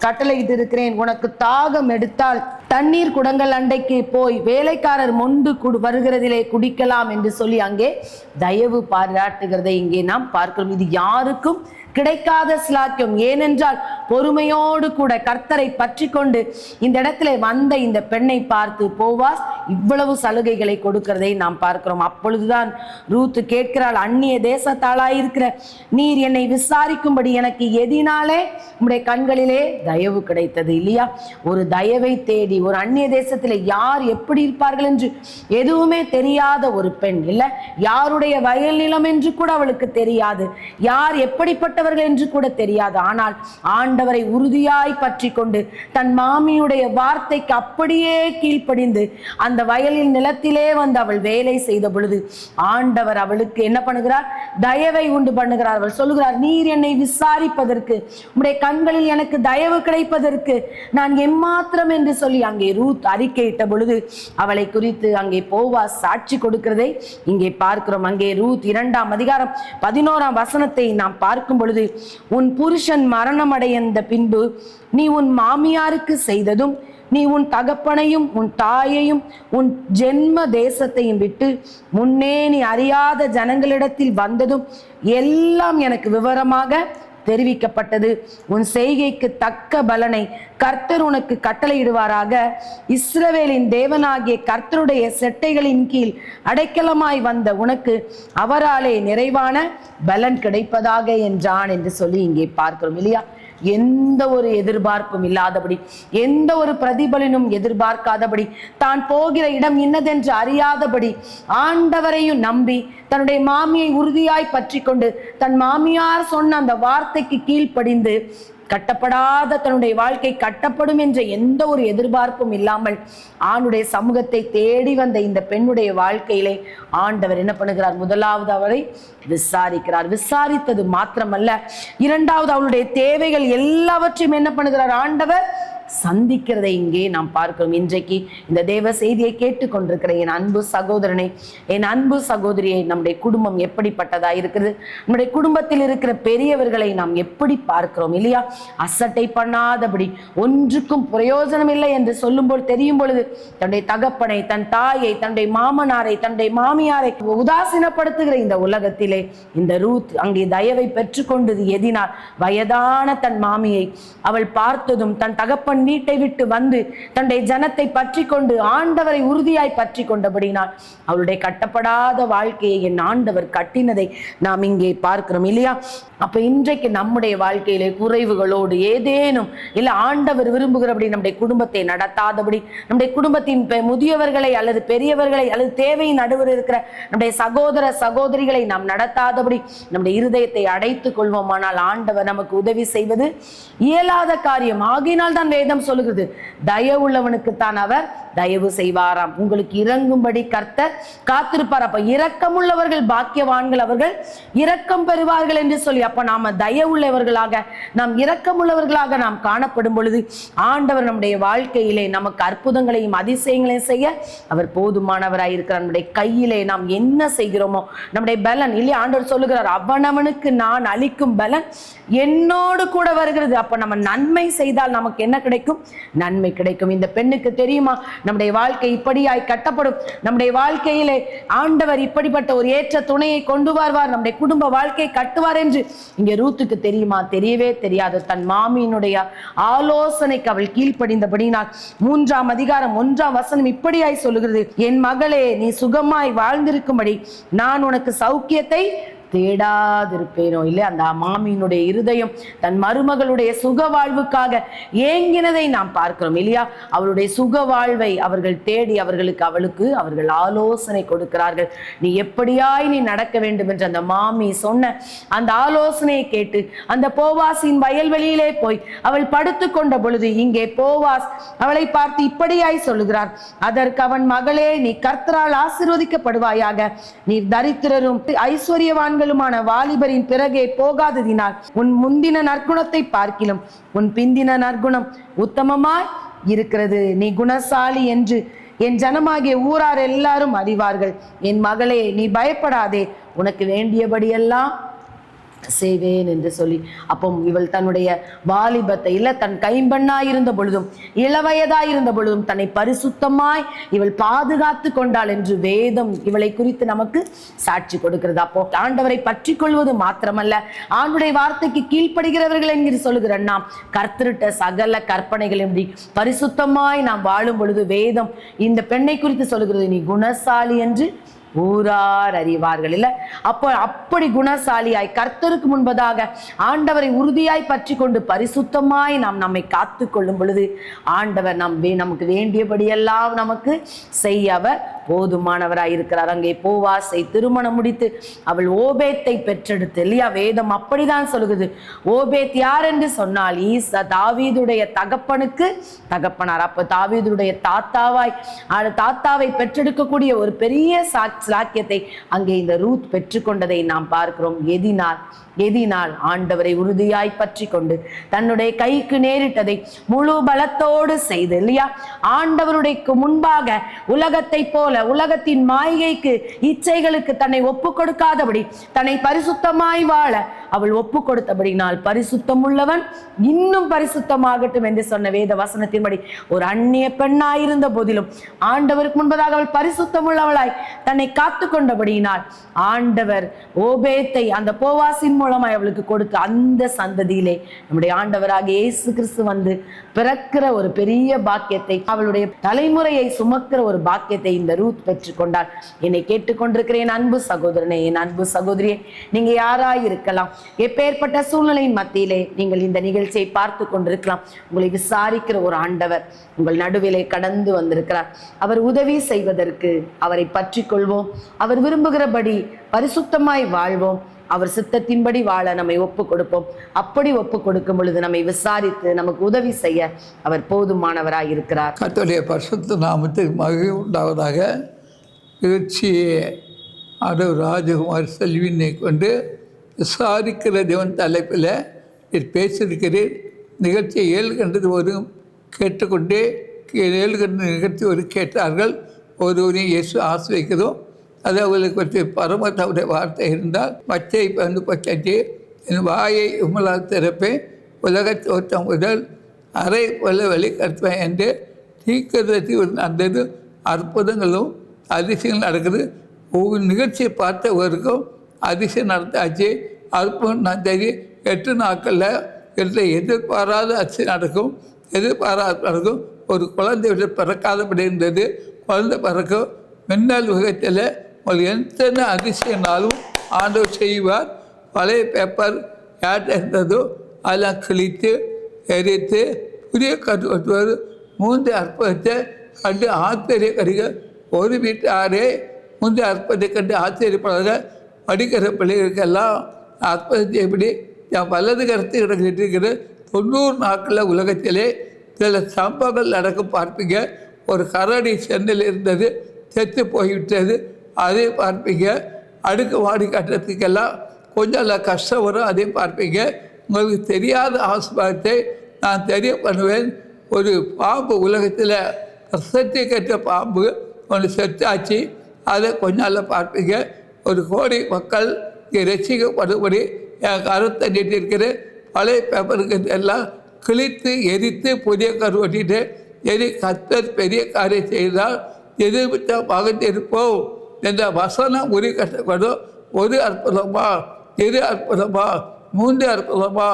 Speaker 1: கட்டளையிட்டு இருக்கிறேன். உனக்கு தாகம் எடுத்தால் தண்ணீர் குடங்கள் அண்டைக்கு போய் வேலைக்காரர் மொண்டு வருகிறதிலே குடிக்கலாம் என்று சொல்லி அங்கே தயவு பாராட்டுகிறதை இங்கே நாம் பார்க்கிறோம். இது யாருக்கும் கிடைக்காத சிலாக்கியம். ஏனென்றால் பொறுமையோடு கூட கர்த்தரை பற்றி கொண்டு இந்த இடத்துல வந்த இந்த பெண்ணை பார்த்து போவாஸ் இவ்வளவு சலுகைகளை கொடுக்கிறதை நாம் பார்க்கிறோம். அப்பொழுதுதான் ரூத் கேட்கிறாள், அந்நிய தேசத்தாளாயிருக்கிற நீர் என்னை விசாரிக்கும்படி எனக்கு எதினாலே உம்முடைய கண்களிலே தயவு கிடைத்தது இல்லையா? ஒரு தயவை தேடி ஒரு அந்நிய தேசத்துல யார் எப்படி இருப்பார்கள் என்று எதுவுமே தெரியாத ஒரு பெண் இல்ல, யாருடைய வயல் நிலம் என்று கூட அவளுக்கு தெரியாது, யார் எப்படிப்பட்டவர்கள் என்று கூட தெரியாது. ஆனால் ஆண்டவரை உறுதியாய் பற்றி கொண்டு தன் மாமியுடைய வார்த்தைக்கு அப்படியே கீழ்ப்படிந்து அந்த வயலில் நிலத்திலே வந்து அவள் வேலை செய்த பொழுது ஆண்டவர் அவளுக்கு என்ன பண்ணுகிறார், தயவை உண்டு பண்ணுகிறார். அவள் சொல்லுகிறார், நீர் என்னை விசாரிப்பதற்கு, உம்முடைய கண்களில் எனக்கு தயவு கிடைப்பதற்கு நான் எம்மாத்திரம் என்று சொல்லி அங்கே ரூத் அறிக்கையிட்ட பொழுது அவளை குறித்து அங்கே போவாஸ் சாட்சி கொடுக்கிறதை இங்கே பார்க்கிறோம். அங்கே ரூத் 2ஆம் அதிகாரம் 11ஆம் வசனத்தை நாம் பார்க்கும் பொழுது பொழுது, உன் புருஷன் மரணம் அடைந்த பின்பு நீ உன் மாமியாருக்கு செய்ததும், நீ உன் தகப்பனையும் உன் தாயையும் உன் ஜென்ம தேசத்தையும் விட்டு முன்னே நீ அறியாத ஜனங்களிடத்தில் வந்ததும் எல்லாம் எனக்கு விவரமாக தெரிவிக்கப்பட்டது. உன் செய்கைக்கு தக்க பலனை கர்த்தர் உனக்கு கட்டளையிடுவாராக. இஸ்ரவேலின் தேவனாகிய கர்த்தருடைய செட்டைகளின் கீழ் அடைக்கலமாய் வந்த உனக்கு அவராலே நிறைவான பலன் கிடைப்பதாக என்றான் என்று சொல்லி இங்கே பார்க்கிறோம் இல்லையா? எந்த ஒரு எதிர்பார்ப்பும் இல்லாதபடி, எந்த ஒரு பிரதிபலனும் எதிர்பார்க்காதபடி, தான் போகிற இடம் இன்னதென்று அறியாதபடி ஆண்டவரையும் நம்பி தன்னுடைய மாமியை உறுதியாய் பற்றி கொண்டு தன் மாமியார் சொன்ன அந்த வார்த்தைக்கு கீழ்ப்படிந்து கட்டப்படாத தன்னுடைய வாழ்க்கை கட்டப்படும் என்ற எந்த ஒரு எதிர்பார்ப்பும் இல்லாமல் ஆணுடைய சமூகத்தை தேடி வந்த இந்த பெண்ணுடைய வாழ்க்கையிலே ஆண்டவர் என்ன பண்ணுகிறார்? முதலாவது அவரை விசாரிக்கிறார். விசாரித்தது மாத்திரமல்ல, இரண்டாவது அவளுடைய தேவைகள் எல்லாவற்றையும் என்ன பண்ணுகிறார்? ஆண்டவர் சந்திக்கிறதை இங்கே நாம் பார்க்கிறோம். இன்றைக்கு இந்த தேவ செய்தியை கேட்டுக்கொண்டிருக்கிற என் அன்பு சகோதரனை, என் அன்பு சகோதரியை, நம்முடைய குடும்பம் எப்படிப்பட்டதா இருக்குது? நம்முடைய குடும்பத்தில் இருக்கிற பெரியவர்களை நாம் எப்படி பார்க்கிறோம் இல்லையா? அசட்டை பண்ணாதபடி, ஒன்றுக்கும் பிரயோஜனம் இல்லை என்று சொல்லும்போது தெரியும் பொழுது தன்னுடைய தகப்பனை, தன் தாயை, தன்னுடைய மாமனாரை, தன்னுடைய மாமியாரை உதாசீனப்படுத்துகிற இந்த உலகத்திலே இந்த ரூத் அங்கே தயவை பெற்றுக்கொண்டது எதினால்? வயதான தன் மாமியை அவள் பார்த்ததும் தன் தகப்பன் வீட்டை விட்டு வந்து தன்னுடைய ஜனத்தை பற்றி கொண்டு ஆண்டவரை உறுதியாய் பற்றி கொண்டபடினால் அவளுடைய கட்டப்படாத வாழ்க்கையை என் ஆண்டவர் கட்டினதை நாம் இங்கே பார்க்கிறோம் இல்லையா? அப்ப இன்றைக்கு நம்முடைய வாழ்க்கையிலே குறைவுகளோடு ஏதேனும் இல்லை ஆண்டவர் விரும்புகிறபடி நம்முடைய குடும்பத்தை நடத்தாதபடி, நம்முடைய குடும்பத்தின் முதியவர்களை அல்லது பெரியவர்களை அல்லது தேவையின் நடுவர் இருக்கிற நம்முடைய சகோதர சகோதரிகளை நாம் நடத்தாதபடி நம்முடைய இருதயத்தை அடைத்துக் கொள்வோமானால் ஆண்டவர் நமக்கு உதவி செய்வது இயலாத காரியம். ஆகினால் தான் வேதம் சொல்லுகிறது, தயவுள்ளவனுக்கு தான் அவர் தயவு செய்வாராம். உங்களுக்கு இறங்கும்படி கர்த்தர் காத்திருப்பார். அப்ப இரக்கமுள்ளவர்கள் பாக்கியவான்கள், அவர்கள் இரக்கம் பெறுவார்கள் என்று சொல்லி, அப்ப நாம தயவுள்ளவர்களாக, நாம் இரக்கமுள்ளவர்களாக நாம் காணப்படும் பொழுது ஆண்டவர் நம்முடைய வாழ்க்கையிலே நமக்கு அற்புதங்களையும் அதிசயங்களையும் செய்ய அவர் போதுமானவராய் இருக்கிறார். நம்முடைய கையிலே நாம் என்ன செய்கிறோமோ நம்முடைய பலன் இல்லையா? ஆண்டவர் சொல்லுகிறார், அவனவனுக்கு நான் அளிக்கும் பலன் என்னோடு கூட வருகிறது. அப்ப நம்ம நன்மை செய்தால் நமக்கு என்ன கிடைக்கும்? நன்மை கிடைக்கும். இந்த பெண்ணுக்கு தெரியுமா நம்முடைய வாழ்க்கை இப்படியாய் கட்டப்படும், நம்முடைய வாழ்க்கையிலே ஆண்டவர் இப்படிப்பட்ட ஒரு ஏற்ற துணையை கொண்டு வருவார், நம்முடைய குடும்ப வாழ்க்கை கட்டுவார் என்று இங்கே ரூத்துக்கு தெரியுமா? தெரியவே தெரியாது. தன் மாமியினுடைய ஆலோசனைக்கு அவள் கீழ்ப்படிந்தபடினால் 3ஆம் அதிகாரம் 1ஆம் வசனம் இப்படியாய் சொல்லுகிறது, என் மகளே, நீ சுகமாய் வாழ்ந்திருக்கும்படி நான் உனக்கு சௌக்கியத்தை தேடாதிருப்பேனோ. இல்லை, அந்த மாமியினுடைய இருதயம் தன் மருமகளுடைய சுக வாழ்வுக்காக ஏங்கினதை நாம் பார்க்கிறோம் இல்லையா? அவளுடைய சுக வாழ்வை அவர்கள் தேடி அவர்கள் ஆலோசனை கொடுக்கிறார்கள். நீ எப்படியாய் நீ நடக்க வேண்டும் என்று அந்த மாமி சொன்ன அந்த ஆலோசனையை கேட்டு அந்த போவாசின் வயல்வெளியிலே போய் அவள் படுத்து கொண்ட பொழுது இங்கே போவாஸ் அவளை பார்த்து இப்படியாய் சொல்லுகிறார், அதற்கு அவன், மகளே, நீ கர்த்தரால் ஆசீர்வதிக்கப்படுவாயாக, நீ தரித்திரரும் ஐஸ்வர்யவான் வாலிபரின் பிறகே போகாததினால் உன் முந்தின நற்குணத்தை பார்க்கிலும் உன் பிந்தின நற்குணம் உத்தமமாய் இருக்கிறது. நீ குணசாலி என்று என் ஜனமாகிய ஊரார் எல்லாரும் அறிவார்கள். என் மகளே, நீ பயப்படாதே, உனக்கு வேண்டியபடியெல்லாம் செய்வேன் என்று சொல்லி, அப்போ இவள் தன்னுடைய வாலிபத்தை இல்ல தன் கைம்பெண்ணாய் இருந்த பொழுதும் இளவயதாய் இருந்த பொழுதும் தன்னை பரிசுத்தமாய் இவள் பாதுகாத்து கொண்டாள் என்று வேதம் இவளை குறித்து நமக்கு சாட்சி கொடுக்கிறது. அப்போ ஆண்டவரை பற்றி கொள்வது மாத்திரமல்ல, ஆண்டுடைய வார்த்தைக்கு கீழ்ப்படுகிறவர்கள் என்கிற சொல்லுகிற நாம் கர்த்தரிட்ட சகல கற்பனைகள் பரிசுத்தமாய் நாம் வாழும் பொழுது வேதம் இந்த பெண்ணை குறித்து சொல்லுகிறது, நீ குணசாலி என்று ஊரார் அறிவார்கள். இல்ல, அப்படி குணசாலியாய் கர்த்தருக்கு முன்பதாக ஆண்டவரை உறுதியாய் பற்றி கொண்டு பரிசுத்தமாய் நாம் நம்மை காத்து கொள்ளும் பொழுது ஆண்டவர் நமக்கு வேண்டியபடியெல்லாம் நமக்கு செய்ய அவர் போதுமானவராய் இருக்கிறார். அங்கே போவாசை திருமணம் முடித்து அவள் ஓபேத்தை பெற்றெடுத்து இல்லையா? வேதம் அப்படிதான் சொல்லுகிறது. ஓபேத் யார் என்று சொன்னால் ஈசா தாவீதுடைய தகப்பனுக்கு தகப்பனார். அப்ப தாவீதுடைய தாத்தாவை பெற்றெடுக்கக்கூடிய ஒரு பெரிய சாக்கியத்தை அங்கே இந்த ரூத் பெற்றுக்கொண்டதை நாம் பார்க்கிறோம். எதினால் ஆண்டவரை உறுதியாய் பற்றி கொண்டு தன்னுடைய கைக்கு நேரிட்டதை முழு பலத்தோடு செய்து இல்லையா? ஆண்டவருடைய முன்பாக உலகத்தை போல உலகத்தின் மாய்கைக்கு இச்சைகளுக்கு தன்னை ஒப்பு கொடுக்காதபடி தன்னை பரிசுத்தமாய் வாழ அவள் ஒப்பு கொடுத்தபடினால் பரிசுத்தமுள்ளவன் இன்னும் பரிசுத்தமாகட்டும் என்று சொன்ன வேத வசனத்தின்படி ஒரு அந்நிய பெண்ணாயிருந்த போதிலும் ஆண்டவருக்கு முன்பதாக அவள் பரிசுத்தமுள்ளவளாய் தன்னை காத்து கொண்டபடியினால் ஆண்டவர் ஓபேத்தை அந்த போவாசின் மூலமாய் அவளுக்கு கொடுத்த அந்த சந்ததியிலே நம்முடைய ஆண்டவராக இயேசு கிறிஸ்து வந்து பிறக்கிற ஒரு பெரிய பாக்கியத்தை, அவளுடைய தலைமுறையை சுமக்கிற ஒரு பாக்கியத்தை இந்த ரூத் பெற்றுக்கொண்டாள். என்னை கேட்டுக்கொண்டிருக்கிற என் அன்பு சகோதரனே, என் அன்பு சகோதரியே, நீங்க யாராய் இருக்கலாம், எப்பேற்பட்ட சூழ்நிலையின் மத்தியிலே நீங்கள் இந்த நிகழ்ச்சியை பார்த்து கொண்டிருக்கலாம், உங்களை விசாரிக்கிற ஒரு ஆண்டவர் உங்கள் நடுவிலே கடந்து வந்திருக்கிறார். அவர் உதவி செய்வதற்கு அவரை பற்றி கொள்வோம். அவர் விரும்புகிறபடி பரிசுத்தமாய் வாழ்வோம். அவர் சித்தத்தின்படி வாழ நம்மை ஒப்பு கொடுப்போம். அப்படி ஒப்பு கொடுக்கும் பொழுது நம்மை விசாரித்து நமக்கு உதவி செய்ய அவர் போதுமானவராய் இருக்கிறார்.
Speaker 2: கர்த்தருடைய பரிசுத்த நாமத்துக்கு மகிமை உண்டாவதாக. நிகழ்ச்சியை ஆண்டவர் ராஜகுமார் செல்வினை கொண்டு விசாரிக்கிற தேவன் தலைப்பில் பேசியிருக்கிறேன். நிகழ்ச்சியை 7 கண்டது ஒரு கேட்டுக்கொண்டே 7 கண்ட நிகழ்ச்சி ஒரு கேட்டார்கள். ஒருவரையும் இயேசு ஆசிரியக்கிறோம். அது அவர்களுக்கு பற்றி பரமத்தவுடைய வார்த்தை இருந்தால் பச்சை வந்து பச்சை என் வாயை உமலால் திறப்பேன், உலக தோற்றம் முதல் அரை போல வெளிக்கற்பேன் என்று தீர்க்கதரிசி நடந்தது. அற்புதங்களும் அதிசயங்கள் நடக்குது. ஒவ்வொரு நிகழ்ச்சியை பார்த்தவருக்கும் அதிசயம் நடந்தாச்சு, அற்புதம் நடந்தது. 8 நாட்களில் எதிர்பாராத அதிசயம் நடக்கும், எதிர்பாராத நடக்கும். ஒரு குழந்தை பிறக்காதபடி இருந்தது, குழந்தை பிறக்கும். மின்னல் உலகத்தில் ஒரு எத்தனை அதிசயம்னாலும் ஆண்டவர் செய்வார். பழைய பேப்பர் யார்கிட்ட இருந்ததோ அதெல்லாம் கிழித்து எரித்து புதிய கட்டுவது 3 அற்புதத்தை கண்டு ஆச்சரிய கருக. ஒரு வீட்டாரே 3 அற்புதத்தை கண்டு ஆச்சரியப்படாத படிக்கிற பிள்ளைகளுக்கெல்லாம் அற்புதத்தை எப்படி என் வலது கருத்து இருக்கிற 90 நாட்களில் உலகத்திலே சில சம்பவங்கள் நடக்கும் பார்ப்பீங்க. ஒரு கரடி சென்னையில் இருந்தது, செத்து போய்விட்டது, அதே பார்ப்பீங்க. அடுக்கு வாடி கட்டுறதுக்கெல்லாம் கொஞ்சம் கஷ்டம் வரும், அதையும் பார்ப்பீங்க. உங்களுக்கு தெரியாத ஆஸ்பத்திரத்தை நான் தெரிய பண்ணுவேன். ஒரு பாம்பு உலகத்தில் பிரசத்தி கட்ட பாம்பு ஒன்று செத்தாச்சு, அதை கொஞ்சம் பார்ப்பீங்க. 1 கோடி மக்கள் இங்கே ரசிக்கப்படும்படி என் கருத்தை நீட்டிருக்கிற பழைய பேப்பருக்கு எல்லாம் கிழித்து எரித்து புதிய கரு ஒட்டிட்டு கர்த்தர் பெரிய காரியம் செய்தால் எதிர்பித்த மகந்திருப்போம் என்ற வசனம் உரி கட்டப்படும். 1 அற்புதமா, 2 அற்புதமா, 3 அற்புதமா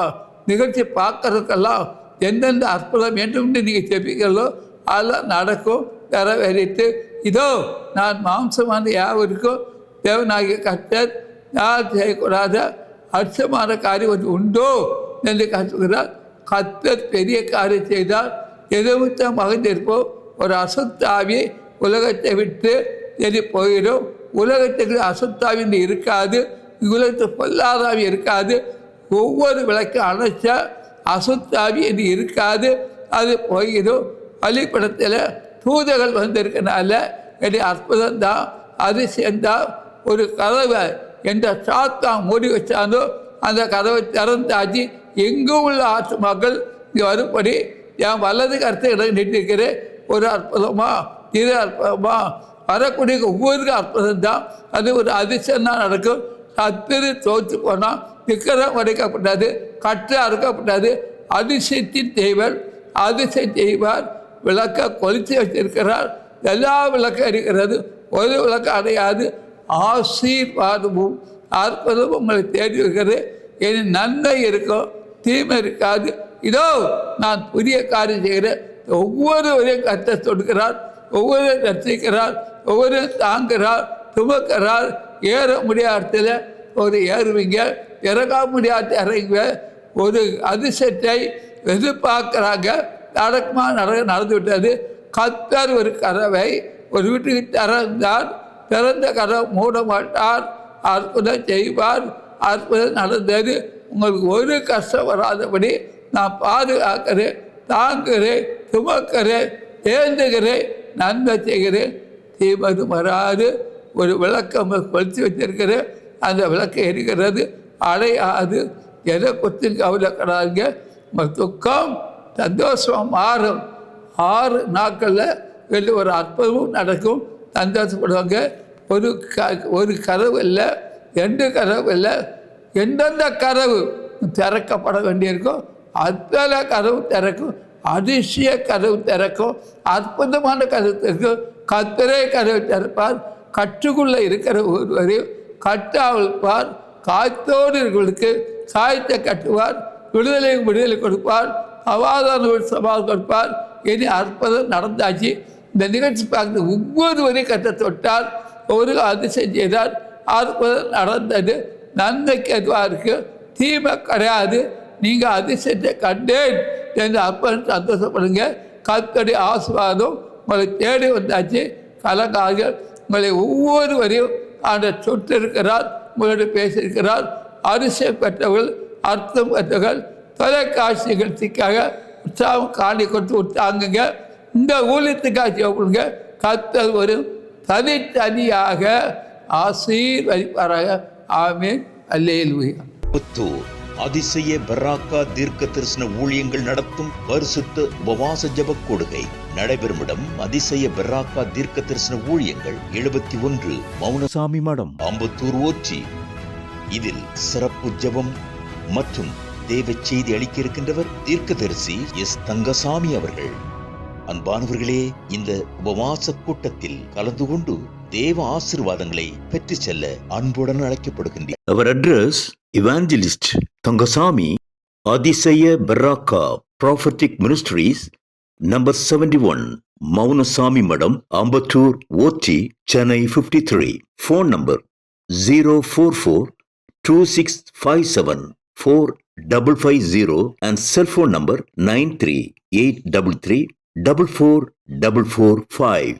Speaker 2: நிகழ்ச்சி பார்க்கறதுக்கெல்லாம் எந்தெந்த அற்புதம் வேண்டும் நீங்கள் செப்பிக்கிறதோ அதெல்லாம் நடக்கும், நிறைவேறிட்டு. இதோ நான் மாம்சமான யாவருக்கும் தேவனாகிய கர்த்தர் யார் செய்யக்கூடாத அச்சமான காரியம் ஒன்று உண்டோ என்று கற்றுக்கிறார். கர்த்தர் பெரிய காரியம் செய்தால் எதிர்த்த மகந்திருப்போம். ஒரு அசுத்தாவி உலகத்தை விட்டு எரி போயிடும். உலகத்துக்கு அசுத்தாவி இருக்காது, உலகத்துக்கு பொல்லாதாவி இருக்காது. ஒவ்வொரு விளக்கும் அணைச்ச அசுத்தாவி என்று இருக்காது, அது போயிடும். பள்ளிப்படத்தில் தூதர்கள் வந்திருக்கனால என்னுடைய அற்புதம் தான், அதிசயம்தான். ஒரு கதவை என்ற சாத்தான் மூடி வச்சானோ அந்த கதவை திறந்தாச்சு. எங்கும் உள்ள ஆத்மாக்கள் இங்கே வரும்படி என் வலது கருத்தை இடம் நீட்டிருக்கிறேன். ஒரு அற்புதமா, 2 அற்புதமா வரக்கூடிய ஒவ்வொரு அற்புதம் தான். அது ஒரு அதிசயம் தான் நடக்கும். சத்துரு தோற்று போனால் விக்கிரம் உடைக்கப்பட்டது, கற்று அறுக்கப்பட்டது. அதிசயத்தின் தேவன் அதிசயம் செய்வார். விளக்க கொளுத்தி வச்சிருக்கிறார், எல்லா விளக்கம் இருக்கிறது, ஒரு விளக்கம் அடையாது. ஆசீர்வாதமும் அற்புதமும் உங்களை தேடி இருக்கிறது. என் நன்மை இருக்கும், தீமை இருக்காது. இதோ நான் புதிய காரியம் செய்கிறேன். ஒவ்வொருவரையும் கர்த்தர் தொடுக்கிறார், ஒவ்வொருவரையும் ரசிக்கிறார், ஒவ்வொருவரையும் தாங்குகிறார், துமக்கிறார். ஏற முடியாத இடத்துல ஒரு ஏறுவீங்க, இறங்க முடியாத இறங்குங்க. ஒரு அதிசயத்தை எதிர்பார்க்குறாங்க, நடக்குமா நடந்து விட்டது. கர்த்தர் ஒரு கதவை ஒரு வீட்டுக்கு திறந்தார், திறந்த கதவை மூட மாட்டார். அற்புதம் செய்வார். அற்புதம் நடந்தது. உங்களுக்கு ஒரு கஷ்டம் வராதபடி நான் பாதுகாக்கிறேன், தாங்குகிறேன், சுமக்கிறேன், தேர்ந்துகிறேன், நன்மை செய்கிறேன். தீமது வராது. ஒரு விளக்கம் கொளுத்தி வச்சிருக்கிறேன், அந்த விளக்கை எரிக்கிறது, அடையாது. எதை கொத்தி கவலைப்படாதீங்க. உங்கள் துக்கம் சந்தோஷமாக மாறும். 6 நாட்களில் வெளியே ஒரு அற்புதமும் நடக்கும். சந்தோஷப்படுவாங்க. ஒரு கதவு இல்லை, 2 கதவு இல்லை, எந்தெந்த கதவு திறக்கப்பட வேண்டியிருக்கோ அத்தனை கதவு திறக்கும். அதிசய கதவு திறக்கும். அற்புதமான கதவு திறக்கும். கர்த்தரே கதவு திறப்பார். கற்றுக்குள்ளே இருக்கிற ஒருவரையும் கட்டாவிழ்ப்பார். காத்தோடு இருக்கிறவர்களுக்கு சாயத்தை கட்டுவார். விடுதலை கொடுப்பார். சவால் கொடுப்பார். இனி அற்புதம் நடந்தாச்சு. இந்த நிகழ்ச்சி பார்த்து ஒவ்வொருவரையும் கற்று தொட்டால் ஒரு அதிசயம் செய்தார். அற்புதம் நடந்தது. நன்மைக்கு எதுவாக இருக்கு, தீமை கிடையாது. நீங்கள் அதிசயத்தை கண்டேன் என்று அப்பன் சந்தோஷப்படுங்க. கர்த்தருடைய ஆசீர்வாதம் உங்களை தேடி வந்தாச்சு. கலங்கார்கள் உங்களை ஒவ்வொருவரையும் அந்த சொட்டு இருக்கிறார். உங்களோட பேசியிருக்கிறார். அதிசயம் பெற்றவர்கள், அர்த்தம் பெற்றவர்கள் தொலைக்காட்சி நிகழ்ச்சிக்காக உற்சாகம் காணி கொடுத்து விட்டாங்க. இந்த ஊழியத்துக்காக செய்யப்படுங்க. கர்த்தர் ஒரு தனித்தனியாக ஆசீர்வதிப்பாராக. ஆமென். அல்லேலூயா.
Speaker 3: புத்தூர் அதிசய பெராக்கா தீர்க்க தரிசன ஊழியங்கள் நடத்தும் பரிசுத்த உபவாச ஜெப கொடுகை நடைபெறும் இடம் அதிசய பெராக்கா தீர்க்க தரிசன ஊழியங்கள் 71 மௌனசாமி மடம், அம்பத்தூர் ஓச்சி. இதில் சிறப்பு ஜெபம் மற்றும் தேவ செய்தி அளிக்க இருக்கின்றவர் தீர்க்கதரிசி எஸ். தங்கசாமி அவர்கள். அன்பானவர்களே, இந்த உபவாச கூட்டத்தில் கலந்து கொண்டு தேவ ஆசீர்வாதங்களை பெற்று செல்ல அன்புடன் அழைக்கப்படுகின்றனர். அவர் அட்ரஸ் இவாஞ்சலிஸ்ட் தங்கசாமி, அதிசய Beracah prophetic ministries, number 71 Mounasamy Madam, Ambattur ஓச்சி, Chennai 53. Phone number 044-2657-4550 and cell phone number 93-833-44445.